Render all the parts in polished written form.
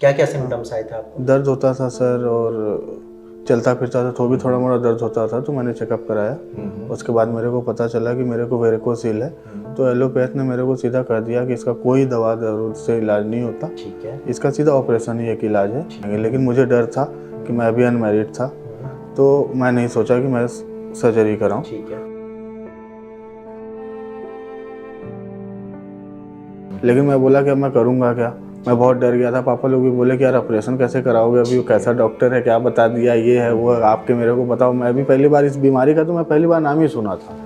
क्या क्या सिम्टम्स आए थे आपको? दर्द होता था सर, और चलता फिरता था तो भी थोड़ा मोड़ा दर्द होता था, तो मैंने चेकअप कराया। उसके बाद मेरे को पता चला कि मेरे को वेरिकोसील है। तो एलोपैथ ने मेरे को सीधा कह दिया कि इसका कोई दवा जरूर से इलाज नहीं होता, ठीक है। इसका सीधा ऑपरेशन ही एक इलाज है। लेकिन मुझे डर था कि मैं अभी अनमैरिड था, तो मैं नहीं सोचा कि मैं सर्जरी कराऊं। ठीक है। लेकिन मैं बोला कि अब मैं करूंगा क्या। मैं बहुत डर गया था। पापा लोग भी बोले कि यार ऑपरेशन कैसे कराओगे, अभी वो कैसा डॉक्टर है, क्या बता दिया, ये है वो है, आपके मेरे को बताओ। मैं भी पहली बार इस बीमारी का, तो मैं पहली बार नाम ही सुना था।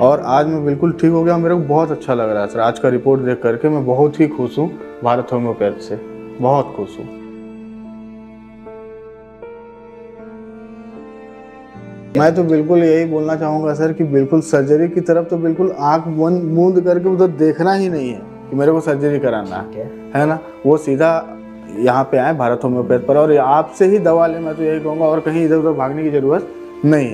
और आज मैं बिल्कुल ठीक हो गया। मेरे को बहुत अच्छा लग रहा है सर। आज का रिपोर्ट देख करके मैं बहुत ही खुश हूँ भारत होम्योपैथ से, बहुत खुश हूँ। मैं तो बिल्कुल यही बोलना चाहूँगा सर कि बिल्कुल सर्जरी की तरफ तो बिल्कुल आंख बंद मूंद करके उधर देखना ही नहीं है कि मेरे को सर्जरी कराना है ना। वो सीधा यहाँ पे आए भारत होम्योपैथ पर, और आपसे ही दवा लें। मैं तो यही कहूँगा, और कहीं इधर उधर भागने की ज़रूरत नहीं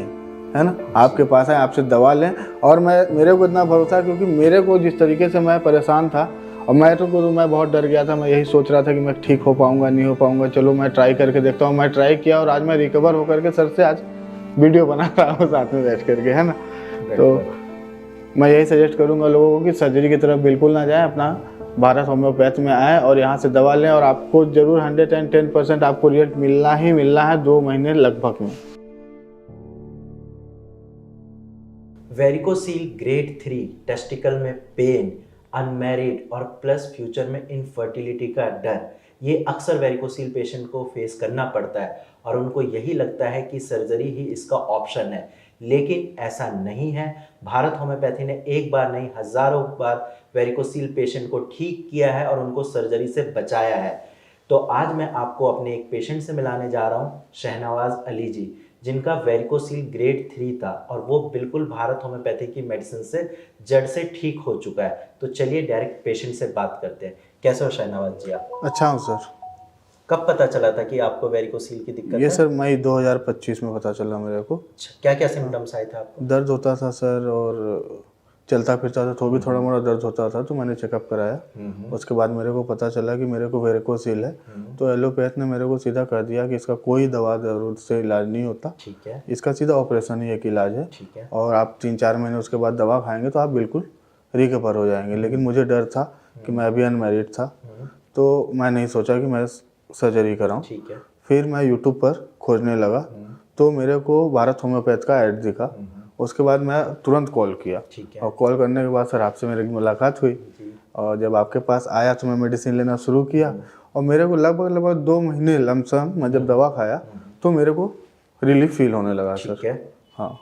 है ना। आपके पास आए, आपसे दवा लें। और मेरे को इतना भरोसा है क्योंकि मेरे को जिस तरीके से मैं परेशान था, और मैं बहुत डर गया था। मैं यही सोच रहा था कि मैं ठीक हो पाऊँगा नहीं हो पाऊँगा, चलो मैं ट्राई करके देखता हूँ। मैं ट्राई किया और आज मैं रिकवर होकर के सर से आज वीडियो बना रहा हूँ साथ में बैठ करके, है ना। तो मैं यही सजेस्ट करूँगा लोगों को कि सर्जरी की तरफ बिल्कुल ना जाएं, अपना भारत होम्योपैथ में आएँ और यहाँ से दवा लें, और आपको जरूर 110% आपको रिजल्ट मिलना ही मिलना है 2 महीने लगभग में। वेरिकोसील ग्रेड 3 टेस्टिकल में पेन, अनमैरिड और प्लस फ्यूचर में इनफर्टिलिटी का डर, ये अक्सर वेरिकोसील पेशेंट को फेस करना पड़ता है और उनको यही लगता है कि सर्जरी ही इसका ऑप्शन है। लेकिन ऐसा नहीं है। भारत होम्योपैथी ने एक बार नहीं हजारों बार वेरिकोसील पेशेंट को ठीक किया है और उनको सर्जरी से बचाया है। तो आज मैं आपको अपने एक पेशेंट से मिलाने जा रहा हूँ, शहनवाज अली जी, जिनका वेरिकोसील ग्रेड 3 था और वो बिल्कुल भारत होम्योपैथी की मेडिसिन से जड़ से ठीक हो चुका है। तो चलिए डायरेक्ट पेशेंट से बात करते हैं। कैसे हो शहनवाज जी आप? अच्छा हूँ सर। कब पता चला था कि आपको वेरिकोसील की दिक्कत ये है? सर मई 2025 में पता चला मेरे को। क्या क्या सिम्टम्स आए थे आपको? दर्द होता था सर, और चलता फिरता था तो भी थोड़ा मोड़ा दर्द होता था, तो मैंने चेकअप कराया। उसके बाद मेरे को पता चला कि मेरे को वेरिकोसील है। तो एलोपैथ ने मेरे को सीधा कह दिया कि इसका कोई दवा जरूर से इलाज नहीं होता, ठीक है। इसका सीधा ऑपरेशन ही एक इलाज है। ठीक है। और आप 3-4 महीने उसके बाद दवा खाएंगे तो आप बिल्कुल रिकवर हो जाएंगे। लेकिन मुझे डर था कि मैं अभी अनमैरिड था, तो मैं नहीं सोचा कि मैं सर्जरी कराऊँ। ठीक है। फिर मैं यूट्यूब पर खोजने लगा, तो मेरे को भारत होम्योपैथ का ऐड दिखा। उसके बाद मैं तुरंत कॉल किया, और कॉल करने के बाद सर आपसे मेरी मुलाकात हुई। और जब आपके पास आया तो मैं मेडिसिन लेना शुरू किया, और मेरे को लगभग 2 महीने लमसम मैं जब दवा खाया तो मेरे को रिलीफ फील होने लगा सर। हाँ,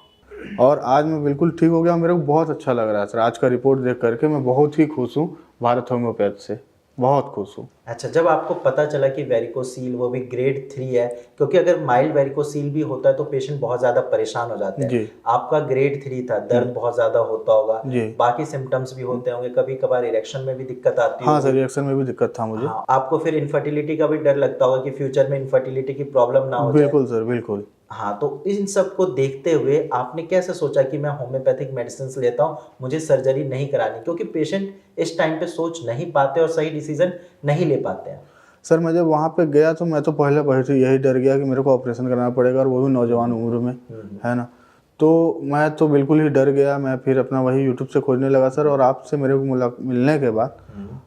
और आज मैं बिल्कुल ठीक हो गया। मेरे को बहुत अच्छा लग रहा है सर। आज का रिपोर्ट देख करके मैं बहुत ही खुश हूँ भारत होम्योपैथ से, बहुत खुश हूँ। अच्छा, जब आपको पता चला कि वेरिकोसील वो भी ग्रेड 3 है, क्योंकि अगर माइल्ड वेरिकोसील भी होता है तो पेशेंट बहुत ज़्यादा परेशान हो जाते हैं। आपका ग्रेड 3 था, दर्द बहुत ज़्यादा होता होगा, बाकी सिम्टम्स भी होते होंगे, कभी कभार इरेक्शन में भी दिक्कत आती होगी। हाँ सर, इरेक्शन में भी दिक्कत था मुझे। हाँ, आपको फिर इनफर्टिलिटी का भी डर लगता होगा कि फ्यूचर में इनफर्टिलिटी की प्रॉब्लम ना हो जाए। बिल्कुल सर, बिल्कुल। हाँ, तो इन सब को देखते हुए आपने कैसे सोचा कि मैं होम्योपैथिक मेडिसिन लेता हूँ, मुझे सर्जरी नहीं करानी? क्योंकि पेशेंट इस टाइम पे सोच नहीं पाते और सही डिसीजन नहीं ले पाते हैं। सर मैं जब वहाँ पे गया तो मैं तो पहले से यही डर गया कि मेरे को ऑपरेशन कराना पड़ेगा, और वो भी नौजवान उम्र में, है ना। तो मैं तो बिल्कुल ही डर गया। मैं फिर अपना वही यूट्यूब से खोजने लगा सर, और आपसे मेरे को मिलने के बाद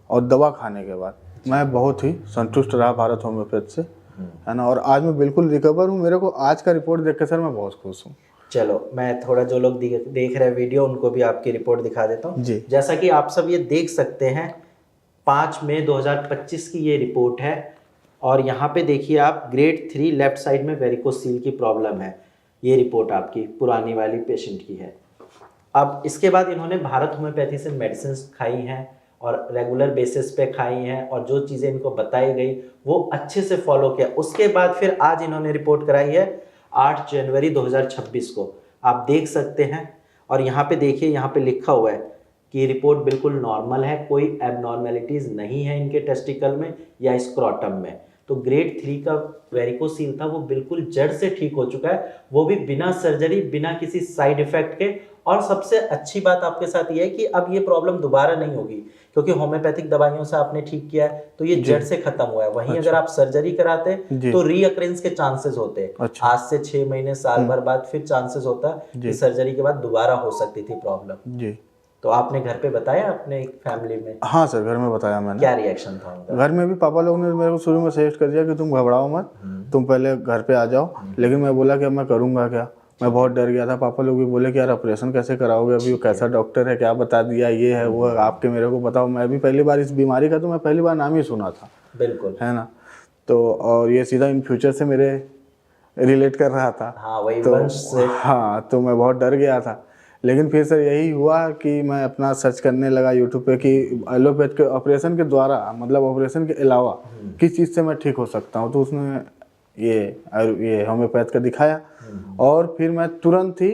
और दवा खाने के बाद मैं बहुत ही संतुष्ट रहा भारत होम्योपैथ से, है ना। और आज मैं बिल्कुल रिकवर हूँ। मेरे को आज का रिपोर्ट देख के सर मैं बहुत खुश हूँ। चलो, मैं थोड़ा जो लोग देख रहे हैं वीडियो उनको भी आपकी रिपोर्ट दिखा देता हूँ। जैसा कि आप सब ये देख सकते हैं, 5 मई 2025 की ये रिपोर्ट है, और यहाँ पे देखिए आप ग्रेड 3 लेफ्ट साइड में वेरिकोसील की प्रॉब्लम है। ये रिपोर्ट आपकी पुरानी वाली पेशेंट की है। अब इसके बाद इन्होंने भारत होम्योपैथी से मेडिसिन खाई हैं और रेगुलर बेसिस पे खाई हैं, और जो चीज़ें इनको बताई गई वो अच्छे से फॉलो किया। उसके बाद फिर आज इन्होंने रिपोर्ट कराई है 8 जनवरी 2026 को, आप देख सकते हैं। और यहाँ पे देखिए, यहाँ पे लिखा हुआ है कि रिपोर्ट बिल्कुल नॉर्मल है, कोई एबनॉर्मेलिटीज़ नहीं है इनके टेस्टिकल में या स्क्रोटम में। तो ग्रेड 3 का वेरिकोसील था वो बिल्कुल जड़ से ठीक हो चुका है, वो भी बिना सर्जरी, बिना किसी साइड इफेक्ट के। और सबसे अच्छी बात आपके साथ ये है कि अब ये प्रॉब्लम दोबारा नहीं होगी, क्योंकि होम्योपैथिक दवाइयों से आपने ठीक किया है तो ये जड़ से खत्म हुआ है। वहीं अगर आप सर्जरी कराते तो रीअकरेंस के चांसेस होते हैं। आज से 6 महीने साल भर बाद फिर चांसेस होता है कि सर्जरी के बाद दोबारा हो सकती थी प्रॉब्लम जी। तो आपने घर पे बताया अपने फैमिली में? हाँ सर, घर में बताया मैंने। क्या रिएक्शन था उनका? घर में भी पापा लोग ने मेरे को शुरू में सजेस्ट कर दिया कि तुम घबराओ मत, तुम पहले घर पे आ जाओ। लेकिन मैं बोला कि अब मैं करूँगा क्या, मैं बहुत डर गया था। पापा लोग भी बोले कि यार ऑपरेशन कैसे कराओगे, अभी वो कैसा डॉक्टर है, क्या बता दिया, ये है वो है, आपके मेरे को बताओ। मैं भी पहली बार इस बीमारी का तो मैं पहली बार नाम ही सुना था। बिल्कुल, है ना। तो और ये सीधा इन फ्यूचर से मेरे रिलेट कर रहा था। हाँ, वही वंश से। हाँ, तो मैं बहुत डर गया था। लेकिन फिर सर यही हुआ कि मैं अपना सर्च करने लगा यूट्यूब पे कि एलोपैथ के ऑपरेशन के द्वारा, मतलब ऑपरेशन के अलावा किस चीज़ से मैं ठीक हो सकता हूँ। तो उसने ये होम्योपैथ का दिखाया और फिर मैं तुरंत ही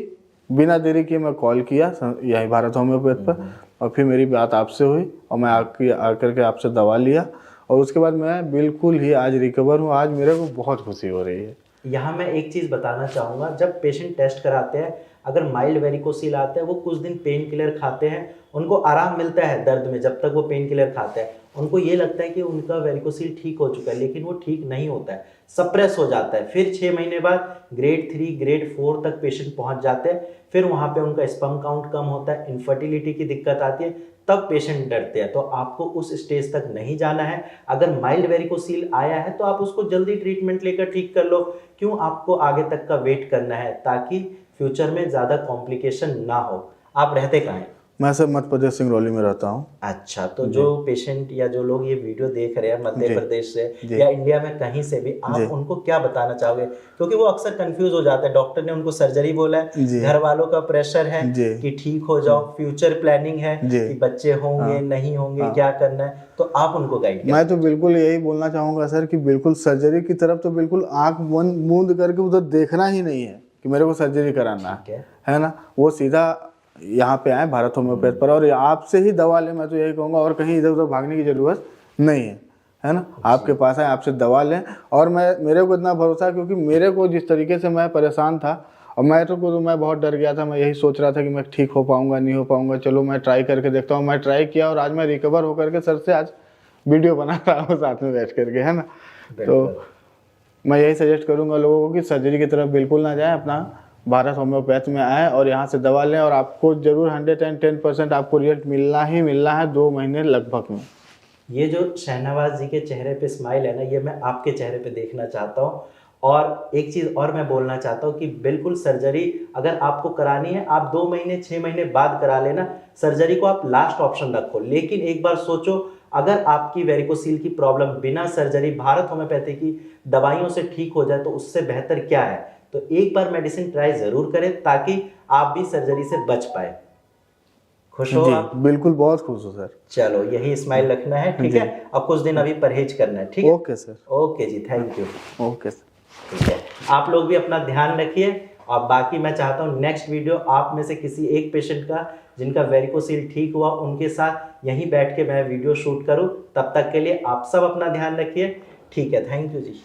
बिना देरी किए मैं कॉल किया यही भारत होम्योपैथ पर, और फिर मेरी बात आपसे हुई और मैं आकर के आपसे दवा लिया और उसके बाद मैं बिल्कुल ही आज रिकवर हूँ। आज मेरे को बहुत खुशी हो रही है। यहाँ मैं एक चीज़ बताना चाहूँगा, जब पेशेंट टेस्ट कराते हैं अगर माइल्ड वेरिकोसील आते हैं, वो कुछ दिन पेन किलर खाते हैं, उनको आराम मिलता है दर्द में जब तक वो पेन किलर खाते हैं। उनको ये लगता है कि उनका वेरिकोसील ठीक हो चुका है, लेकिन वो ठीक नहीं होता है, सप्रेस हो जाता है। फिर 6 महीने बाद ग्रेड 3 ग्रेड 4 तक पेशेंट पहुँच जाते हैं। फिर वहाँ पे उनका स्पर्म काउंट कम होता है, इनफर्टिलिटी की दिक्कत आती है, तब पेशेंट डरते हैं। तो आपको उस स्टेज तक नहीं जाना है। अगर माइल्ड वेरिकोसील आया है तो आप उसको जल्दी ट्रीटमेंट लेकर ठीक कर लो। क्यों आपको आगे तक का वेट करना है, ताकि फ्यूचर में ज़्यादा कॉम्प्लिकेशन ना हो। आप रहते कहाँ हैं? मैं सर मध्य प्रदेश सिंगरौली में रहता हूँ। अच्छा, तो जो पेशेंट या जो लोग ये वीडियो देख रहे हैं मध्य प्रदेश से या इंडिया में कहीं से भी, आप उनको क्या बताना चाहोगे? क्योंकि वो अक्सर कंफ्यूज हो जाते हैं। डॉक्टर ने उनको सर्जरी बोला है, घर वालों का प्रेशर है कि ठीक हो जाओ, फ्यूचर प्लानिंग है कि बच्चे होंगे नहीं होंगे, क्या करना है, तो आप उनको गाइड करें। मैं तो बिल्कुल यही बोलना चाहूँगा सर कि बिल्कुल सर्जरी की तरफ तो बिल्कुल आँख मूंद करके उधर देखना ही नहीं है कि मेरे को सर्जरी कराना है ना। वो सीधा यहाँ पे आए भारत होम्योपैथ पर और आपसे ही दवा लें। मैं तो यही कहूँगा, और कहीं इधर उधर भागने की ज़रूरत नहीं है ना। आपके पास आए, आपसे दवा लें। और मेरे को इतना भरोसा, क्योंकि मेरे को जिस तरीके से मैं परेशान था और मैं बहुत डर गया था। मैं यही सोच रहा था कि मैं ठीक हो पाऊँगा नहीं हो पाऊँगा, चलो मैं ट्राई करके देखता हूँ। मैं ट्राई किया और आज मैं रिकवर होकर के सर से आज वीडियो बना रहा हूँ साथ में बैठ करके, है ना। तो मैं यही सजेस्ट करूँगा लोगों को कि सर्जरी की तरफ बिल्कुल ना जाएँ, अपना भारत होम्योपैथ में आए और यहाँ से दवा लें और आपको जरूर 110% आपको रिजल्ट मिलना ही मिलना है 2 महीने लगभग में। ये जो शहनवाज जी के चेहरे पे स्माइल है ना, ये मैं आपके चेहरे पे देखना चाहता हूँ। और एक चीज़ और मैं बोलना चाहता हूँ कि बिल्कुल सर्जरी अगर आपको करानी है, आप 2 महीने 6 महीने बाद करा लेना। सर्जरी को आप लास्ट ऑप्शन रखो, लेकिन एक बार सोचो, अगर आपकी वेरिकोसील की प्रॉब्लम बिना सर्जरी भारत होम्योपैथी की दवाइयों से ठीक हो जाए तो उससे बेहतर क्या है। तो एक बार मेडिसिन ट्राई जरूर करें ताकि आप भी सर्जरी से बच पाए। खुश हो आप? बिल्कुल, बहुत खुश हो सर। चलो, यही स्माइल रखना है, ठीक है। अब कुछ दिन अभी परहेज करना है, ठीक है। Okay sir. Okay ji, thank you. Okay sir, ठीक है। आप लोग भी अपना ध्यान रखिए। और बाकी मैं चाहता हूँ नेक्स्ट वीडियो आप में से किसी एक पेशेंट का जिनका वेरिकोसील ठीक हुआ, उनके साथ यहीं बैठ के मैं वीडियो शूट करूँ। तब तक के लिए आप सब अपना ध्यान रखिए, ठीक है। Thank you ji.